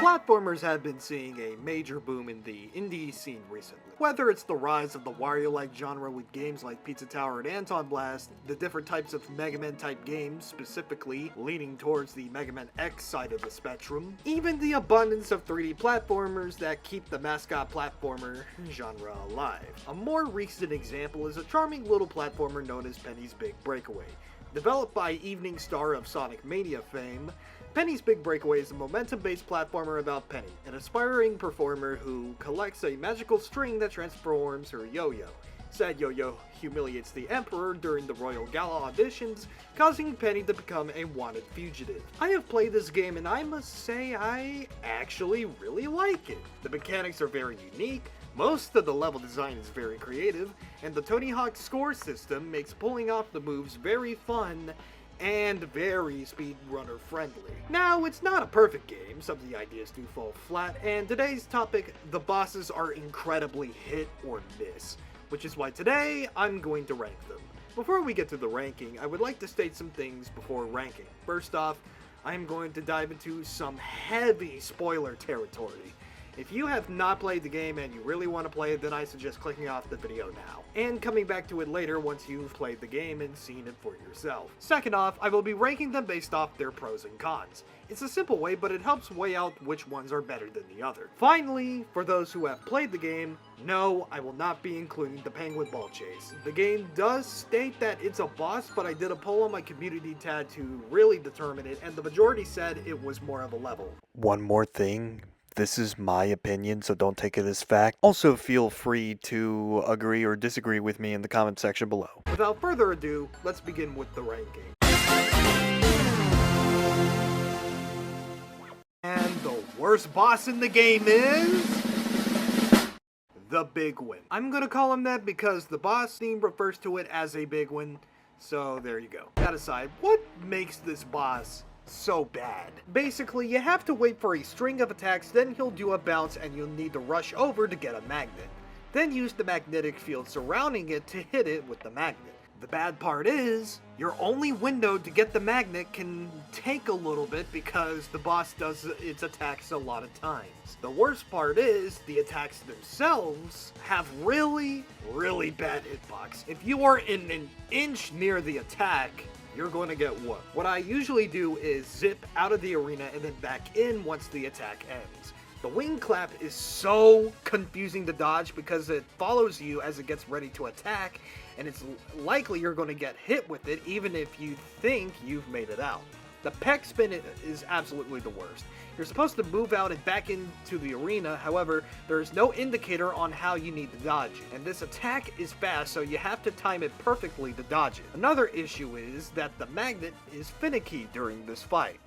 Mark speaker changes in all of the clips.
Speaker 1: Platformers have been seeing a major boom in the indie scene recently. Whether it's the rise of the Wario-like genre with games like Pizza Tower and Anton Blast, the different types of Mega Man type games, specifically leaning towards the Mega Man X side of the spectrum, even the abundance of 3D platformers that keep the mascot platformer genre alive. A more recent example is a charming little platformer known as Penny's Big Breakaway. Developed by Evening Star of Sonic Mania fame, Penny's Big Breakaway is a momentum-based platformer about Penny, an aspiring performer who collects a magical string that transforms her yo-yo. Said yo-yo humiliates the Emperor during the Royal Gala auditions, causing Penny to become a wanted fugitive. I have played this game and I must say I actually really like it. The mechanics are very unique, most of the level design is very creative, and the Tony Hawk score system makes pulling off the moves very fun and very speedrunner friendly. Now, it's not a perfect game, some of the ideas do fall flat, and today's topic, the bosses are incredibly hit or miss, which is why today I'm going to rank them. Before we get to the ranking, I would like to state some things before ranking. First off, I am going to dive into some heavy spoiler territory. If you have not played the game and you really want to play it, then I suggest clicking off the video now, and coming back to it later once you've played the game and seen it for yourself. Second off, I will be ranking them based off their pros and cons. It's a simple way, but it helps weigh out which ones are better than the other. Finally, for those who have played the game, no, I will not be including the Penguin Ball Chase. The game does state that it's a boss, but I did a poll on my community tab to really determine it, and the majority said it was more of a level. One more thing. This is my opinion, so don't take it as fact. Also, feel free to agree or disagree with me in the comment section below. Without further ado, let's begin with the ranking. And the worst boss in the game is the Biguin. I'm gonna call him that because the boss theme refers to it as a Biguin, so there you go. That aside, what makes this boss so bad? Basically, you have to wait for a string of attacks, then he'll do a bounce and you'll need to rush over to get a magnet. Then use the magnetic field surrounding it to hit it with the magnet. The bad part is, your only window to get the magnet can take a little bit because the boss does its attacks a lot of times. The worst part is, the attacks themselves have really, really bad hitbox. If you are in an inch near the attack, you're going to get whooped. What I usually do is zip out of the arena and then back in once the attack ends. The wing clap is so confusing to dodge because it follows you as it gets ready to attack, and it's likely you're going to get hit with it even if you think you've made it out. The peck spin is absolutely the worst. You're supposed to move out and back into the arena, however, there is no indicator on how you need to dodge it. And this attack is fast, so you have to time it perfectly to dodge it. Another issue is that the magnet is finicky during this fight.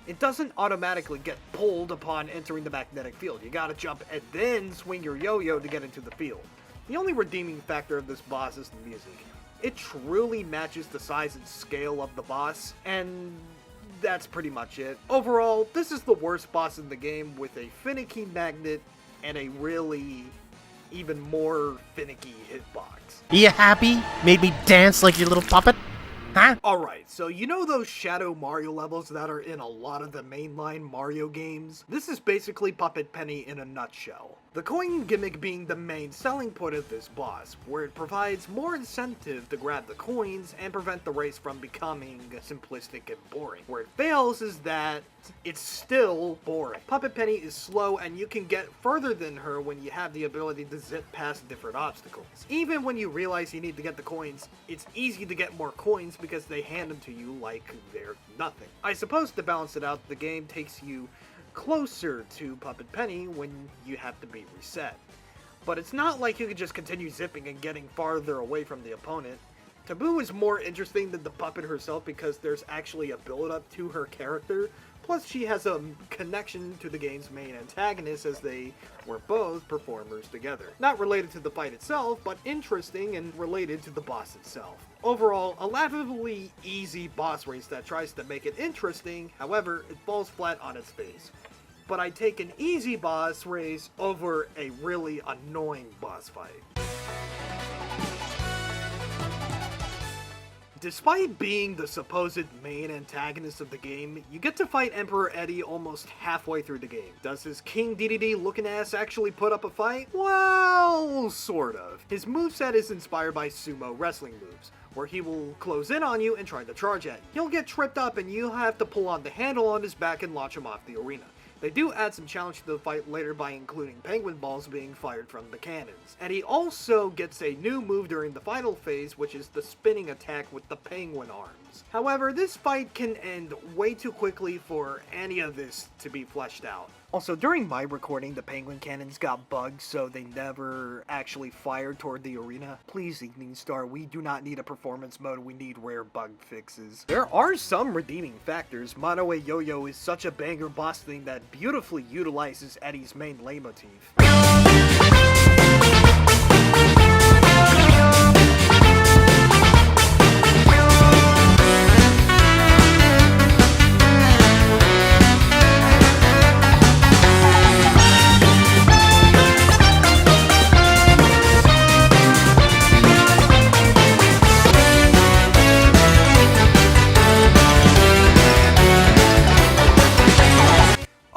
Speaker 1: It doesn't automatically get pulled upon entering the magnetic field. You gotta jump and then swing your yo-yo to get into the field. The only redeeming factor of this boss is the music. It truly matches the size and scale of the boss, and that's pretty much it. Overall, this is the worst boss in the game with a finicky magnet and a really even more finicky hitbox.
Speaker 2: You happy? Made me dance like your little puppet? Huh?
Speaker 1: Alright, so you know those Shadow Mario levels that are in a lot of the mainline Mario games? This is basically Puppet Penny in a nutshell. The coin gimmick being the main selling point of this boss, where it provides more incentive to grab the coins and prevent the race from becoming simplistic and boring. Where it fails is that it's still boring. Puppet Penny is slow and you can get further than her when you have the ability to zip past different obstacles. Even when you realize you need to get the coins, it's easy to get more coins because they hand them to you like they're nothing. I suppose to balance it out, the game takes you closer to Puppet Penny when you have to be reset. But it's not like you can just continue zipping and getting farther away from the opponent. Taboo is more interesting than the puppet herself because there's actually a build-up to her character, plus she has a connection to the game's main antagonist as they were both performers together. Not related to the fight itself, but interesting and related to the boss itself. Overall, a laughably easy boss race that tries to make it interesting, however, it falls flat on its face. But I take an easy boss race over a really annoying boss fight. Despite being the supposed main antagonist of the game, you get to fight Emperor Eddie almost halfway through the game. Does his King DDD looking ass actually put up a fight? Well, sort of. His moveset is inspired by sumo wrestling moves, where he will close in on you and try to charge at you. He'll get tripped up and you'll have to pull on the handle on his back and launch him off the arena. They do add some challenge to the fight later by including penguin balls being fired from the cannons. And he also gets a new move during the final phase, which is the spinning attack with the penguin arms. However, this fight can end way too quickly for any of this to be fleshed out. Also, during my recording, the penguin cannons got bugged, so they never actually fired toward the arena. Please, Evening Star, we do not need a performance mode, we need rare bug fixes. There are some redeeming factors. Mano-e-Yo-yo is such a banger boss theme that beautifully utilizes Eddie's main leitmotif.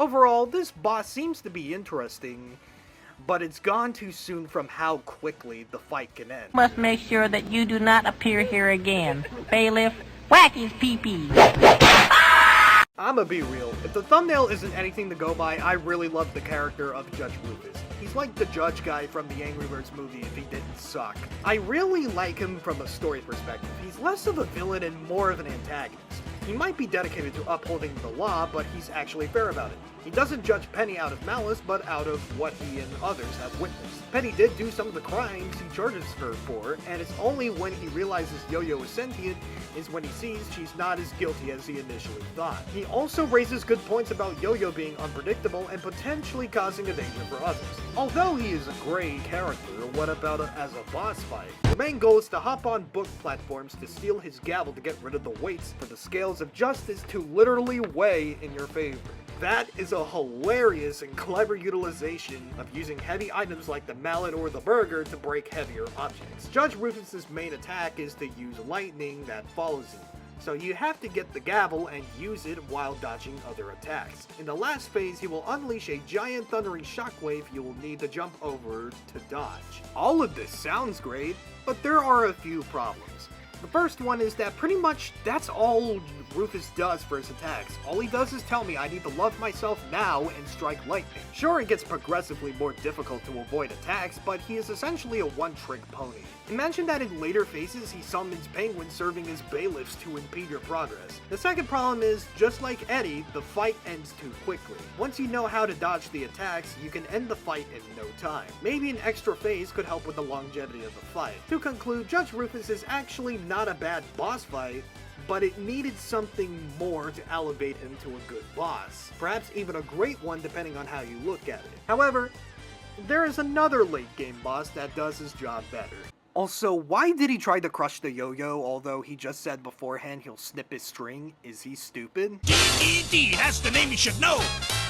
Speaker 1: Overall, this boss seems to be interesting, but it's gone too soon from how quickly the fight can end.
Speaker 3: Must make sure that you do not appear here again. Bailiff, whack his pee-pee.
Speaker 1: I'ma be real, if the thumbnail isn't anything to go by, I really love the character of Judge Rufus. He's like the judge guy from the Angry Birds movie if he didn't suck. I really like him from a story perspective. He's less of a villain and more of an antagonist. He might be dedicated to upholding the law, but he's actually fair about it. He doesn't judge Penny out of malice, but out of what he and others have witnessed. Penny did do some of the crimes he charges her for, and it's only when he realizes Yo-Yo is sentient is when he sees she's not as guilty as he initially thought. He also raises good points about Yo-Yo being unpredictable and potentially causing a danger for others. Although he is a great character, what about as a boss fight? The main goal is to hop on book platforms to steal his gavel to get rid of the weights for the scales of justice to literally weigh in your favor. That is a hilarious and clever utilization of using heavy items like the mallet or the burger to break heavier objects. Judge Rufus's main attack is to use lightning that follows him, so you have to get the gavel and use it while dodging other attacks. In the last phase, he will unleash a giant thundering shockwave you will need to jump over to dodge. All of this sounds great, but there are a few problems. The first one is that pretty much that's all Rufus does for his attacks. All he does is tell me I need to love myself now and strike lightning. Sure, it gets progressively more difficult to avoid attacks, but he is essentially a one-trick pony. Imagine that in later phases he summons penguins serving as bailiffs to impede your progress. The second problem is, just like Eddie, the fight ends too quickly. Once you know how to dodge the attacks, you can end the fight in no time. Maybe an extra phase could help with the longevity of the fight. To conclude, Judge Rufus is actually not a bad boss fight, but it needed something more to elevate him to a good boss. Perhaps even a great one depending on how you look at it. However, there is another late game boss that does his job better. Also, why did he try to crush the yo-yo, although he just said beforehand he'll snip his string? Is he stupid?
Speaker 4: DDD, that's the name you should know!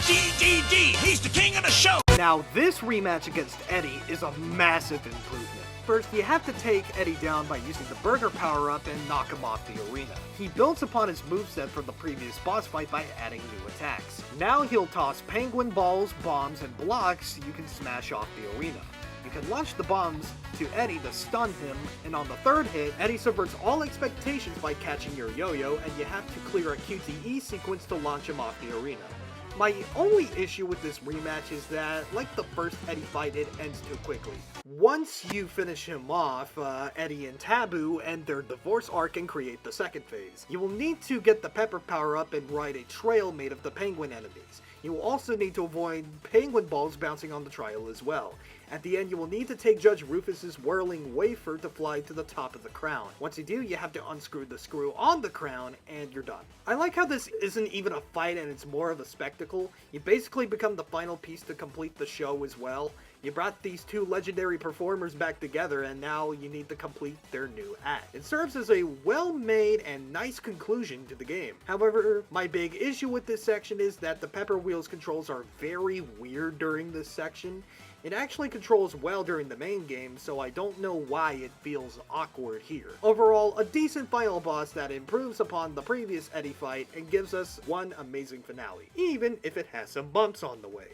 Speaker 4: DDD, he's the king of the show!
Speaker 1: Now, this rematch against Eddie is a massive improvement. First, you have to take Eddie down by using the burger power-up and knock him off the arena. He builds upon his moveset from the previous boss fight by adding new attacks. Now he'll toss penguin balls, bombs, and blocks you can smash off the arena. You can launch the bombs to Eddie to stun him, and on the third hit, Eddie subverts all expectations by catching your yo-yo, and you have to clear a QTE sequence to launch him off the arena. My only issue with this rematch is that, like the first Eddie fight, it ends too quickly. Once you finish him off, Eddie and Taboo end their divorce arc and create the second phase. You will need to get the pepper power up and ride a trail made of the penguin enemies. You will also need to avoid penguin balls bouncing on the trail as well. At the end, you will need to take Judge Rufus's whirling wafer to fly to the top of the crown. Once you do, you have to unscrew the screw on the crown, and you're done. I like how this isn't even a fight and it's more of a spectacle. You basically become the final piece to complete the show as well. You brought these two legendary performers back together, and now you need to complete their new act. It serves as a well-made and nice conclusion to the game. However, my big issue with this section is that the Pepper Wheels controls are very weird during this section. It actually controls well during the main game, so I don't know why it feels awkward here. Overall, a decent final boss that improves upon the previous Eddie fight and gives us one amazing finale, even if it has some bumps on the way.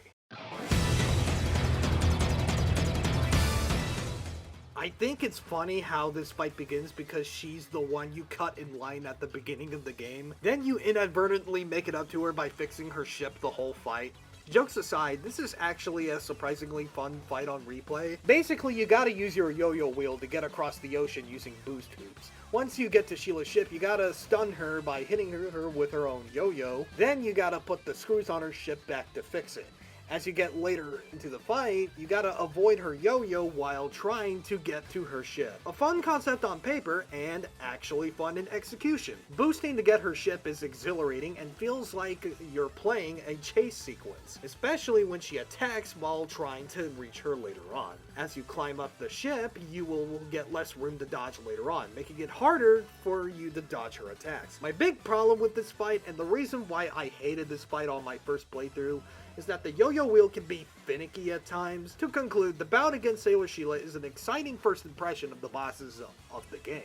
Speaker 1: I think it's funny how this fight begins because she's the one you cut in line at the beginning of the game. Then you inadvertently make it up to her by fixing her ship the whole fight. Jokes aside, this is actually a surprisingly fun fight on replay. Basically, you gotta use your yo-yo wheel to get across the ocean using boost hoops. Once you get to Sheila's ship, you gotta stun her by hitting her with her own yo-yo. Then you gotta put the screws on her ship back to fix it. As you get later into the fight, you gotta avoid her yo-yo while trying to get to her ship. A fun concept on paper, and actually fun in execution. Boosting to get her ship is exhilarating and feels like you're playing a chase sequence, especially when she attacks while trying to reach her later on. As you climb up the ship, you will get less room to dodge later on, making it harder for you to dodge her attacks. My big problem with this fight, and the reason why I hated this fight on my first playthrough, is that the yo-yo wheel can be finicky at times. To conclude, the bout against Sailor Sheila is an exciting first impression of the bosses of the game.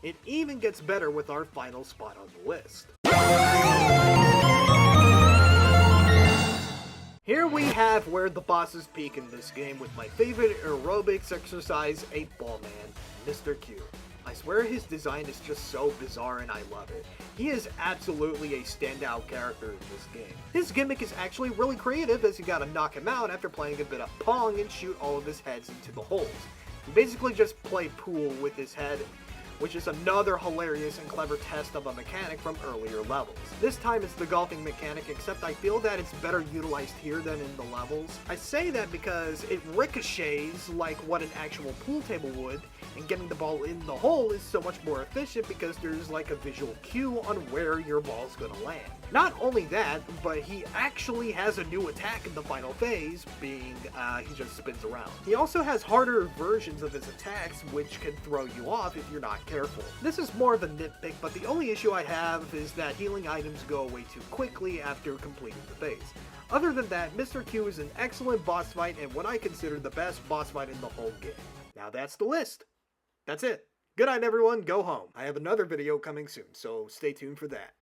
Speaker 1: It even gets better with our final spot on the list. Here we have where the bosses peak in this game with my favorite aerobics exercise 8-ball man, Mr. Q. I swear his design is just so bizarre and I love it. He is absolutely a standout character in this game. His gimmick is actually really creative as you gotta knock him out after playing a bit of Pong and shoot all of his heads into the holes. You basically just play pool with his head, which is another hilarious and clever test of a mechanic from earlier levels. This time it's the golfing mechanic, except I feel that it's better utilized here than in the levels. I say that because it ricochets like what an actual pool table would, and getting the ball in the hole is so much more efficient because there's like a visual cue on where your ball's gonna land. Not only that, but he actually has a new attack in the final phase, being he just spins around. He also has harder versions of his attacks, which can throw you off if you're not careful. This is more of a nitpick, but the only issue I have is that healing items go away too quickly after completing the phase. Other than that, Mr. Q is an excellent boss fight and what I consider the best boss fight in the whole game. Now that's the list. That's it. Good night everyone, go home. I have another video coming soon, so stay tuned for that.